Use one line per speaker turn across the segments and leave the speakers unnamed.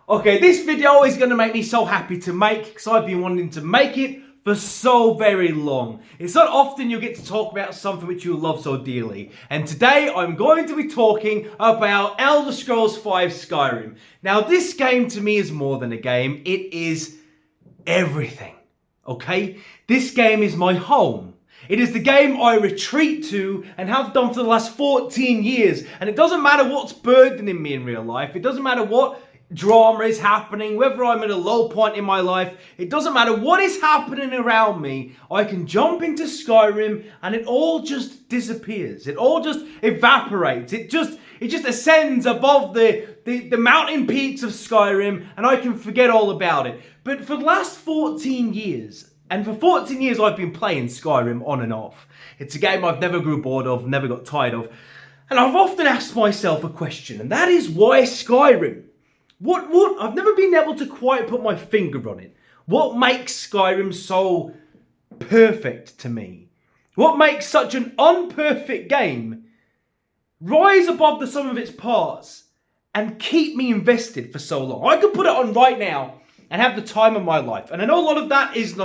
Okay, this video is going to make me so happy to make because I've been wanting to make it for so very long. It's not often you get to talk about something which you love so dearly. And today I'm going to be talking about Elder Scrolls V Skyrim. Now this game to me is more than a game, it is everything. Okay? This game is my home. It is the game I retreat to and have done for the last 14 years. And it doesn't matter what's burdening me in real life. It doesn't matter what drama is happening, whether I'm at a low point in my life. It doesn't matter what is happening around me. I can jump into Skyrim and it all just disappears. It all just evaporates. It just ascends above the mountain peaks of Skyrim and I can forget all about it. But for the last 14 years, and for 14 years I've been playing Skyrim on and off. It's a game I've never grew bored of, never got tired of. And I've often asked myself a question, and that is why Skyrim? What? I've never been able to quite put my finger on it. What makes Skyrim so perfect to me? What makes such an unperfect game rise above the sum of its parts and keep me invested for so long? I could put it on right now and have the time of my life. And I know a lot of that is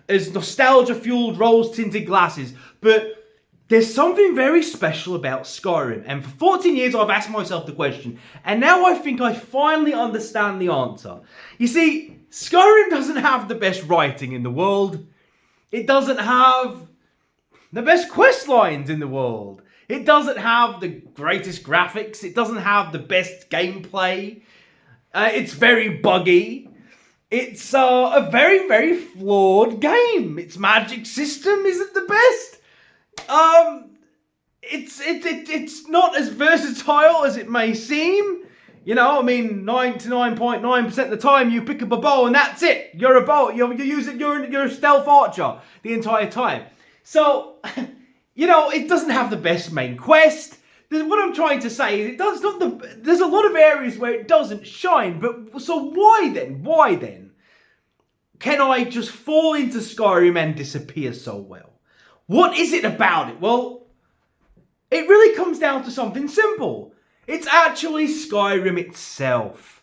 nostalgia-fueled, rose-tinted glasses, but there's something very special about Skyrim. And for 14 years, I've asked myself the question, and now I think I finally understand the answer. You see, Skyrim doesn't have the best writing in the world. It doesn't have the best quest lines in the world. It doesn't have the greatest graphics. It doesn't have the best gameplay. It's very buggy. It's a very, very flawed game. Its magic system isn't the best. It's not as versatile as it may seem. You know, I mean, 99.9% of the time you pick up a bow and that's it. You're a bow. You're a stealth archer the entire time. So, you know, it doesn't have the best main quest. What I'm trying to say is there's a lot of areas where it doesn't shine, but so why then can I just fall into Skyrim and disappear so well? What is it about it? Well, it really comes down to something simple. It's actually Skyrim itself.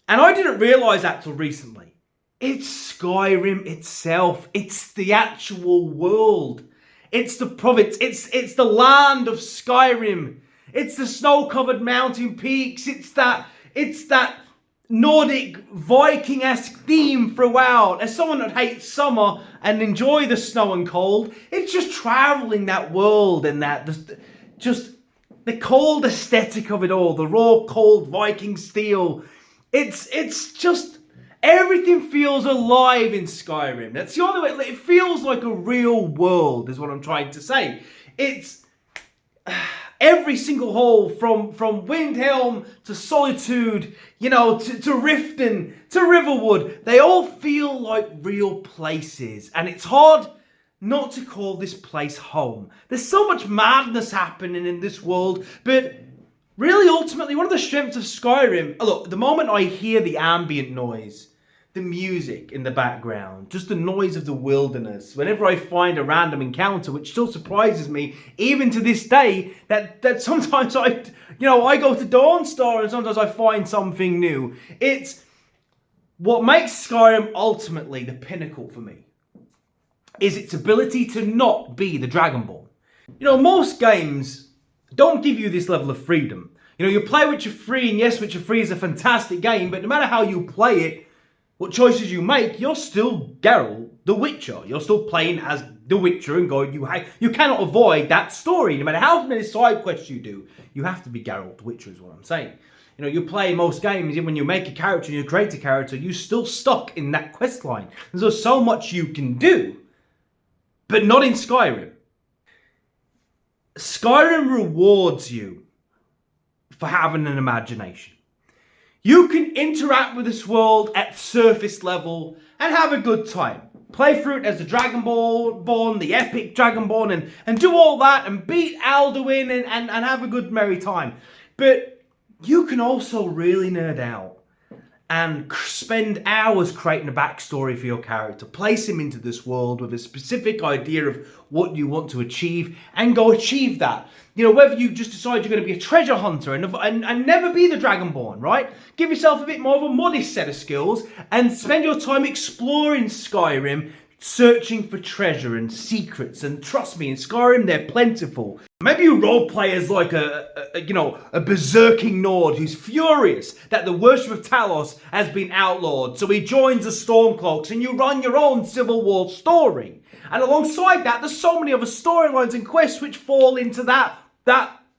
And I didn't realise that till recently. It's Skyrim itself. It's the actual world. It's the province, it's the land of Skyrim. It's the snow-covered mountain peaks. It's that Nordic Viking-esque theme throughout. As someone that hates summer and enjoy the snow and cold, it's just travelling that world and just the cold aesthetic of it all, the raw, cold Viking steel. It's just everything feels alive in Skyrim. That's the only way. It feels like a real world, is what I'm trying to say. It's every single hole from Windhelm to Solitude, you know, to Riften, to Riverwood. They all feel like real places. And it's hard not to call this place home. There's so much madness happening in this world, but really, ultimately, one of the strengths of Skyrim, look, the moment I hear the ambient noise, the music in the background, just the noise of the wilderness, whenever I find a random encounter, which still surprises me, even to this day, that sometimes I go to Dawnstar and sometimes I find something new. It's what makes Skyrim ultimately the pinnacle for me is its ability to not be the Dragonborn. You know, most games don't give you this level of freedom. You know, you play Witcher 3, and yes, Witcher 3 is a fantastic game, but no matter how you play it, what choices you make, you're still Geralt the Witcher. You're still playing as the Witcher and going, you cannot avoid that story. No matter how many side quests you do, you have to be Geralt the Witcher is what I'm saying. You know, you play most games, when you make a character and you create a character, you're still stuck in that quest line. There's so much you can do, but not in Skyrim. Skyrim rewards you for having an imagination. You can interact with this world at surface level and have a good time. Play through it as a Dragonborn, the epic Dragonborn, and do all that and beat Alduin and have a good merry time. But you can also really nerd out and spend hours creating a backstory for your character. Place him into this world with a specific idea of what you want to achieve and go achieve that. You know, whether you just decide you're going to be a treasure hunter and never be the Dragonborn, right? Give yourself a bit more of a modest set of skills and spend your time exploring Skyrim, searching for treasure and secrets. And trust me, in Skyrim, they're plentiful. Maybe you roleplay as like a berserking Nord who's furious that the worship of Talos has been outlawed. So he joins the Stormcloaks and you run your own Civil War story. And alongside that, there's so many other storylines and quests which fall into that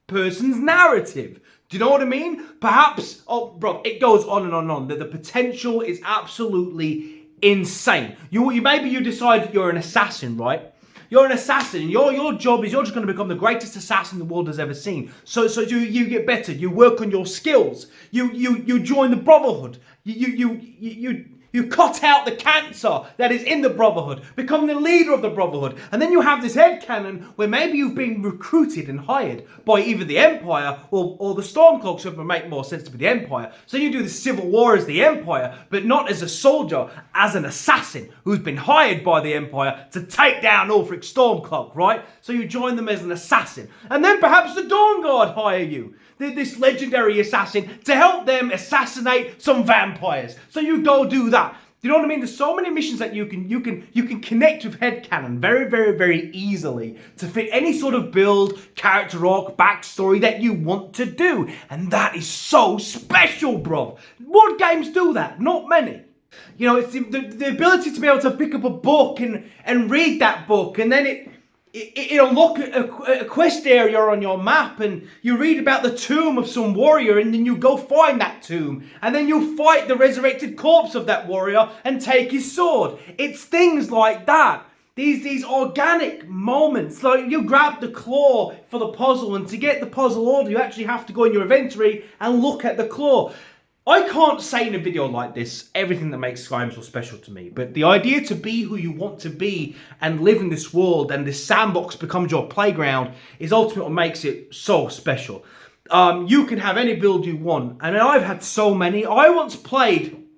person's narrative. Do you know what I mean? Perhaps, oh bro, it goes on and on and on. The potential is absolutely insane. Maybe you decide you're an assassin, right? You're an assassin. Your job is you're just going to become the greatest assassin the world has ever seen. So you get better. You work on your skills. You join the Brotherhood. You cut out the cancer that is in the Brotherhood. Become the leader of the Brotherhood. And then you have this headcanon where maybe you've been recruited and hired by either the Empire or the Stormcloaks, if it would make more sense to be the Empire. So you do the Civil War as the Empire, but not as a soldier, as an assassin who's been hired by the Empire to take down Ulfric Stormcloak, right? So you join them as an assassin. And then perhaps the Dawn Guard hire you, this legendary assassin, to help them assassinate some vampires. So you go do that. Do you know what I mean? There's so many missions that you can connect with headcanon very, very, very easily to fit any sort of build, character arc, backstory that you want to do. And that is so special, bro. What games do that? Not many. You know, it's the ability to be able to pick up a book and read that book, and then it'll look at a quest area on your map and you read about the tomb of some warrior and then you go find that tomb and then you fight the resurrected corpse of that warrior and take his sword. It's things like that. These organic moments, like you grab the claw for the puzzle, and to get the puzzle order you actually have to go in your inventory and look at the claw. I can't say in a video like this everything that makes Skyrim so special to me, but the idea to be who you want to be and live in this world and this sandbox becomes your playground is ultimately what makes it so special. You can have any build you want, and I've had so many. I once played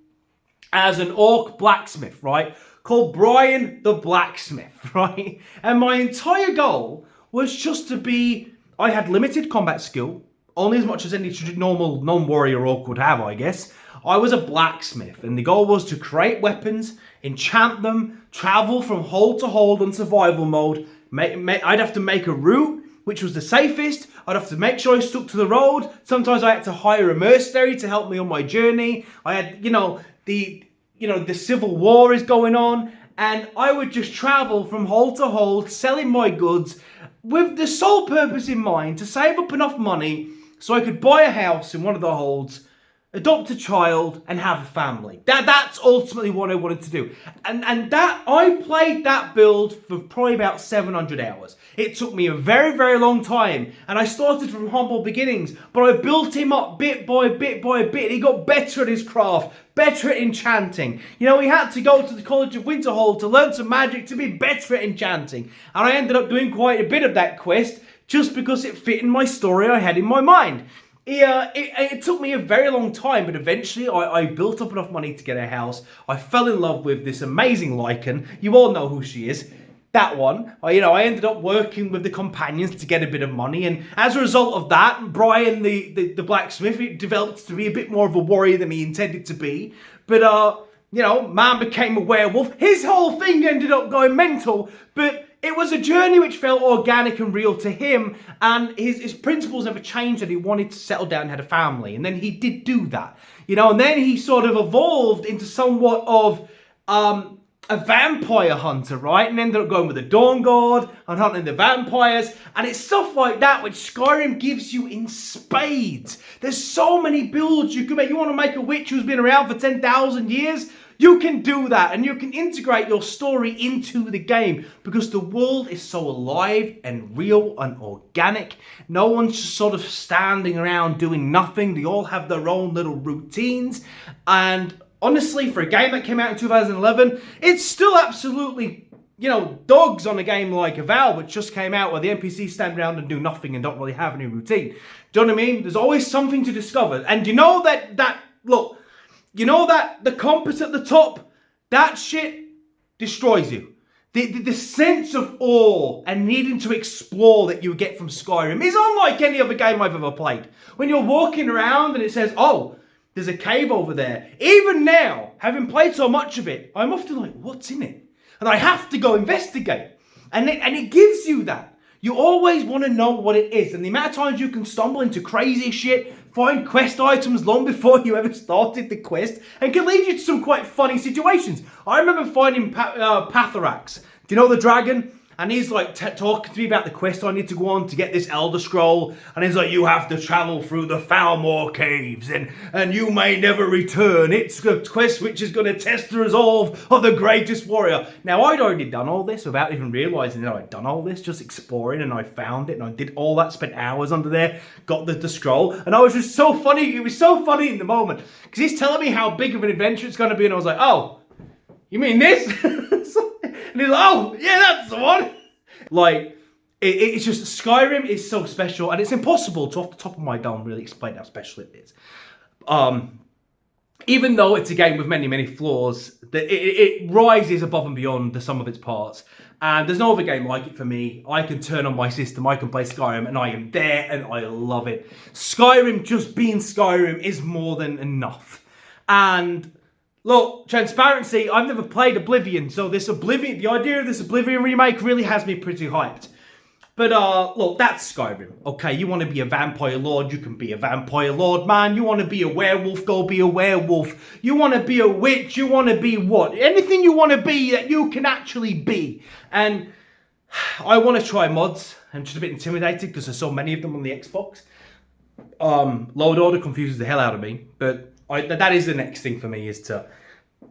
as an orc blacksmith, right, called Brian the Blacksmith, right, and my entire goal was just to be, I had limited combat skill, only as much as any normal non-warrior orc would have, I guess. I was a blacksmith, and the goal was to create weapons, enchant them, travel from hold to hold on survival mode. I'd have to make a route, which was the safest. I'd have to make sure I stuck to the road. Sometimes I had to hire a mercenary to help me on my journey. I had, the Civil War is going on, and I would just travel from hold to hold, selling my goods, with the sole purpose in mind to save up enough money so I could buy a house in one of the holds, adopt a child, and have a family. That's ultimately what I wanted to do. And that I played that build for probably about 700 hours. It took me a very, very long time, and I started from humble beginnings, but I built him up bit by bit by bit. He got better at his craft, better at enchanting. You know, he had to go to the College of Winterhold to learn some magic to be better at enchanting. And I ended up doing quite a bit of that quest just because it fit in my story I had in my mind. It took me a very long time, but eventually I built up enough money to get a house. I fell in love with this amazing Lycan. You all know who she is. That one. I ended up working with the companions to get a bit of money, and as a result of that, Brian the blacksmith, it developed to be a bit more of a warrior than he intended to be. But man became a werewolf. His whole thing ended up going mental, but it was a journey which felt organic and real to him, and his principles never changed, that he wanted to settle down and had a family. And then he did do that, and then he sort of evolved into somewhat of a vampire hunter, right? And ended up going with the Dawn Guard and hunting the vampires. And it's stuff like that which Skyrim gives you in spades. There's so many builds you can make. You want to make a witch who's been around for 10,000 years? You can do that, and you can integrate your story into the game because the world is so alive and real and organic. No one's just sort of standing around doing nothing. They all have their own little routines, and honestly, for a game that came out in 2011, it's still absolutely, dogs on a game like Avowed, which just came out, where the NPCs stand around and do nothing and don't really have any routine. Do you know what I mean? There's always something to discover. And you know that look, You know that the compass at the top, that shit destroys you. The sense of awe and needing to explore that you get from Skyrim is unlike any other game I've ever played. When you're walking around and it says, oh, there's a cave over there. Even now, having played so much of it, I'm often like, what's in it? And I have to go investigate. And it gives you that. You always want to know what it is. And the amount of times you can stumble into crazy shit, find quest items long before you ever started the quest, and can lead you to some quite funny situations. I remember finding Patharax. Do you know the dragon? And he's like talking to me about the quest I need to go on to get this Elder Scroll. And he's like, you have to travel through the Falmore caves and you may never return. It's a quest which is going to test the resolve of the greatest warrior. Now, I'd already done all this without even realising that I'd done all this, just exploring, and I found it and I did all that, spent hours under there, got the scroll. And I was just so funny. It was so funny in the moment because he's telling me how big of an adventure it's going to be. And I was like, oh, you mean this? And he's like, oh, yeah, that's the one. Like, it's just, Skyrim is so special, and it's impossible to, off the top of my dome, really explain how special it is. Even though it's a game with many, many flaws, it rises above and beyond the sum of its parts. And there's no other game like it for me. I can turn on my system, I can play Skyrim, and I am there, and I love it. Skyrim, just being Skyrim, is more than enough. And look, transparency, I've never played Oblivion, so the idea of this Oblivion remake really has me pretty hyped. But, look, that's Skyrim, okay? You want to be a vampire lord, you can be a vampire lord, man. You want to be a werewolf, go be a werewolf. You want to be a witch, you want to be what? Anything you want to be that you can actually be. And I want to try mods. I'm just a bit intimidated because there's so many of them on the Xbox. Load Order confuses the hell out of me, but that is the next thing for me, is to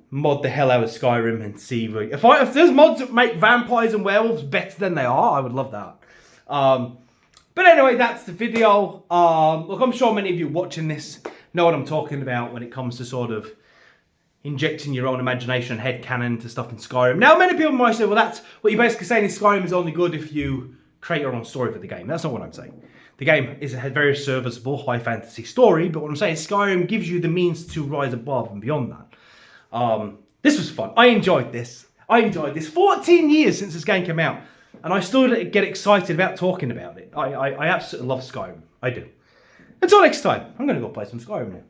mod the hell out of Skyrim and see if there's mods that make vampires and werewolves better than they are, I would love that. But anyway, that's the video. Look, I'm sure many of you watching this know what I'm talking about when it comes to sort of injecting your own imagination and headcanon to stuff in Skyrim. Now, many people might say, well, that's what you're basically saying is Skyrim is only good if you create your own story for the game. That's not what I'm saying. The game is a very serviceable high fantasy story, but what I'm saying is Skyrim gives you the means to rise above and beyond that. This was fun. I enjoyed this. 14 years since this game came out, and I still get excited about talking about it. I absolutely love Skyrim. I do. Until next time, I'm going to go play some Skyrim now.